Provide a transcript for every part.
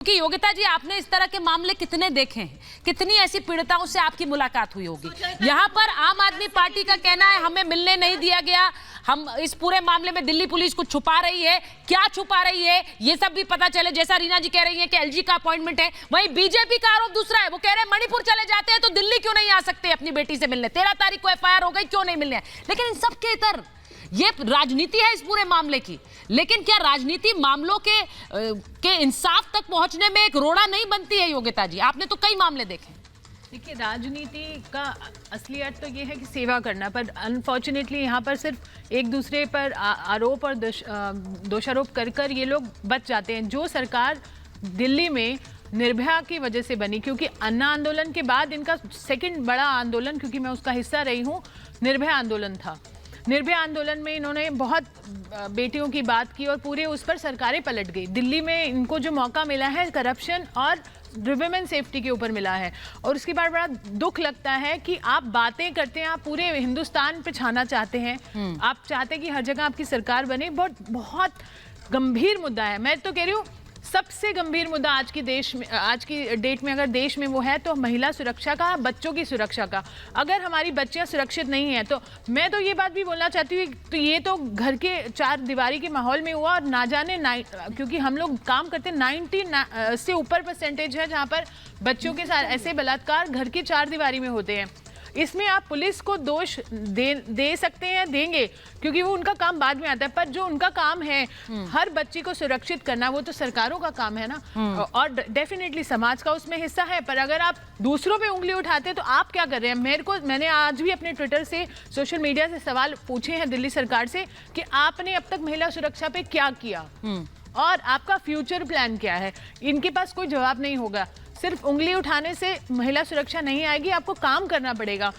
कि योगिता जी, आपने इस तरह के मामले कितने देखे हैं, कितनी ऐसी पीड़िताओं से आपकी मुलाकात हुई होगी। यहाँ पर आम आदमी पार्टी का कहना है हमें मिलने नहीं दिया गया, हम इस पूरे मामले में दिल्ली पुलिस कुछ छुपा रही है। क्या छुपा रही है ये सब भी पता चले। जैसा रीना जी कह रही है कि एलजी का अपॉइंटमेंट है, वहीं बीजेपी का आरोप दूसरा है। वो कह रहे हैं मणिपुर चले जाते हैं तो दिल्ली क्यों नहीं आ सकते अपनी बेटी से मिलने, 13 तारीख को एफआईआर हो गई, क्यों नहीं मिलने। लेकिन इन सब के इतर ये राजनीति है इस पूरे मामले की। लेकिन क्या राजनीति मामलों के इंसाफ तक पहुंचने में एक रोड़ा नहीं बनती है योगिता जी? आपने तो कई मामले देखे। देखिए, राजनीति का असली अर्थ तो ये है कि सेवा करना, पर अनफॉर्चुनेटली यहाँ पर सिर्फ एक दूसरे पर आरोप और दोषारोप कर कर ये लोग बच जाते हैं। जो सरकार दिल्ली में निर्भया की वजह से बनी, क्योंकि अन्ना आंदोलन के बाद इनका सेकंड बड़ा आंदोलन, क्योंकि मैं उसका हिस्सा रही हूँ, निर्भया आंदोलन था। निर्भया आंदोलन में इन्होंने बहुत बेटियों की बात की और पूरे उस पर सरकारें पलट गई। दिल्ली में इनको जो मौका मिला है करप्शन और वुमेन सेफ्टी के ऊपर मिला है, और उसके बाद बड़ा दुख लगता है कि आप बातें करते हैं, आप पूरे हिंदुस्तान पे छाना चाहते हैं, आप चाहते हैं कि हर जगह आपकी सरकार बने। बहुत गंभीर मुद्दा है। मैं तो कह रही हूँ सबसे गंभीर मुद्दा आज की डेट में अगर देश में वो है तो महिला सुरक्षा का, बच्चों की सुरक्षा का। अगर हमारी बच्चियां सुरक्षित नहीं है तो मैं तो ये बात भी बोलना चाहती हूँ, तो ये तो घर के चार दीवारी के माहौल में हुआ, और ना जाने क्योंकि हम लोग काम करते 90 से ऊपर परसेंटेज है जहाँ पर बच्चों के साथ ऐसे बलात्कार घर की चार दीवारी में होते हैं। इसमें आप पुलिस को दोष दे सकते हैं, देंगे, क्योंकि वो उनका काम बाद में आता है, पर जो उनका काम है हर बच्ची को सुरक्षित करना, वो तो सरकारों का काम है ना। और डेफिनेटली समाज का उसमें हिस्सा है, पर अगर आप दूसरों पे उंगली उठाते हैं तो आप क्या कर रहे हैं। मैंने आज भी अपने ट्विटर से, सोशल मीडिया से सवाल पूछे हैं दिल्ली सरकार से कि आपने अब तक महिला सुरक्षा पे क्या किया और आपका फ्यूचर प्लान क्या है। इनके पास कोई जवाब नहीं होगा। सिर्फ उंगली उठाने से महिला सुरक्षा नहीं आएगी, आपको काम करना पड़ेगा।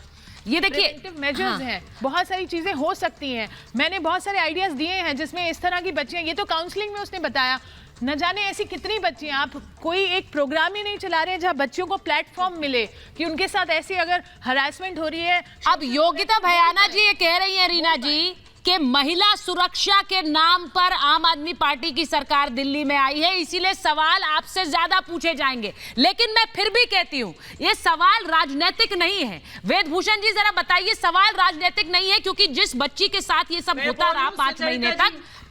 ये देखिए मेजर्स हैं, बहुत सारी चीजें हो सकती हैं। मैंने बहुत सारे आइडियाज दिए हैं जिसमें इस तरह की बच्चियां, ये तो काउंसलिंग में उसने बताया, न जाने ऐसी कितनी बच्चियां। आप कोई एक प्रोग्राम ही नहीं चला रहे हैं जहां बच्चियों को प्लेटफॉर्म मिले कि उनके साथ ऐसी अगर हरासमेंट हो रही है। अब योगिता भयाना जी ये कह रही है रीना जी कि महिला सुरक्षा के नाम पर आम आदमी पार्टी की सरकार दिल्ली में आई है, इसीलिए सवाल आपसे ज्यादा पूछे जाएंगे। लेकिन मैं फिर भी कहती हूं ये सवाल राजनीतिक नहीं है। वेदभूषण जी जरा बताइए, सवाल राजनीतिक नहीं है, क्योंकि जिस बच्ची के साथ ये सब होता रहा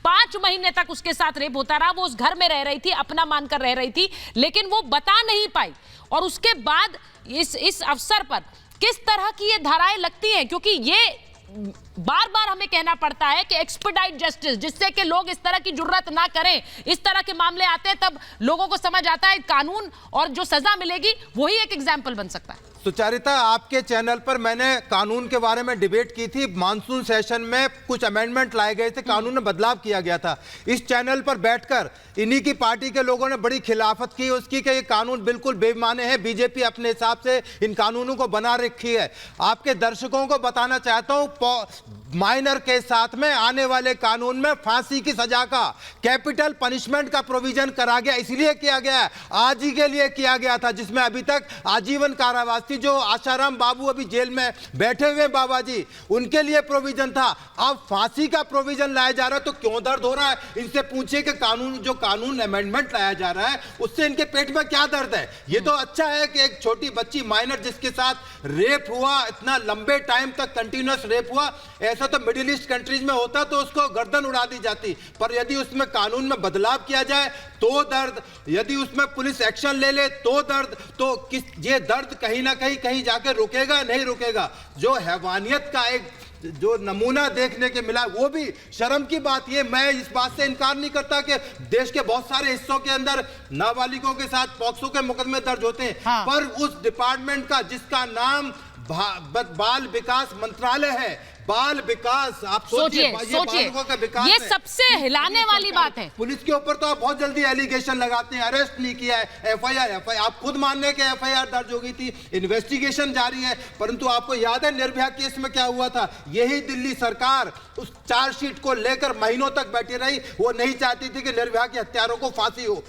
5 महीने तक उसके साथ रेप होता रहा, वो उस घर में रह रही थी, अपना मानकर रह रही थी, लेकिन वो बता नहीं पाई। और उसके बाद इस अवसर पर किस तरह की ये धाराएं लगती हैं, क्योंकि ये बार बार हमें कहना पड़ता है कि एक्सपेडाइट जस्टिस, जिससे कि लोग इस तरह की जुर्रत ना करें। इस तरह के मामले आते हैं तब लोगों को समझ आता है कानून और जो सजा मिलेगी वही एक एग्जाम्पल बन सकता है। सुचारिता, आपके चैनल पर मैंने कानून के बारे में डिबेट की थी। मानसून सेशन में कुछ अमेंडमेंट लाए गए थे, कानून में बदलाव किया गया था। इस चैनल पर बैठकर इन्हीं की पार्टी के लोगों ने बड़ी खिलाफत की उसकी कि ये कानून बिल्कुल बेईमाने हैं, बीजेपी अपने हिसाब से इन कानूनों को बना रखी है। आपके दर्शकों को बताना चाहता हूं, माइनर के साथ में आने वाले कानून में फांसी की सजा का, कैपिटल पनिशमेंट का प्रोविजन करा गया। इसलिए किया गया, आज ही के लिए किया गया था, जिसमें अभी तक आजीवन कारावास थी। जो आशाराम बाबू अभी जेल में बैठे हुए बाबा जी, उनके लिए प्रोविजन था। अब फांसी का प्रोविजन लाया जा रहा है, तो क्यों दर्द हो रहा है? इनसे पूछिए कि कानून अमेंडमेंट लाया जा रहा है उससे इनके पेट में क्या दर्द है। ये तो अच्छा है कि एक छोटी बच्ची माइनर जिसके साथ रेप हुआ, इतना लंबे टाइम तक कंटिन्यूअस रेप हुआ, ऐसा तो मिडिल ईस्ट कंट्रीज में होता तो उसको गर्दन उड़ा दी जाती। पर यदि उसमें कानून में बदलाव किया जाए तो दर्द, यदि उसमें पुलिस एक्शन ले ले तो दर्द, तो ये दर्द कहीं ना कहीं जाके रुकेगा, नहीं रुकेगा। जो हैवानियत का एक जो नमूना देखने के मिला, वो भी शर्म की बात। ये मैं इस बात से इनकार नहीं करता कि देश के बहुत सारे हिस्सों के अंदर नाबालिगों के साथ पॉक्सो के मुकदमे दर्ज होते हैं, पर उस डिपार्टमेंट का जिसका नाम बाल विकास मंत्रालय है, बाल विकास, आप सोचिए ये सबसे हिलाने वाली बात है। पुलिस के ऊपर तो आप बहुत जल्दी एलिगेशन लगाते हैं, अरेस्ट नहीं किया है, एफआईआर आप खुद मानने के एफआईआर दर्ज हो गई थी, इन्वेस्टिगेशन जारी है। परंतु आपको याद है निर्भया केस में क्या हुआ था? यही दिल्ली सरकार उस चार्जशीट को लेकर महीनों तक बैठी रही। वो नहीं चाहती थी कि निर्भया के हत्यारों को फांसी हो।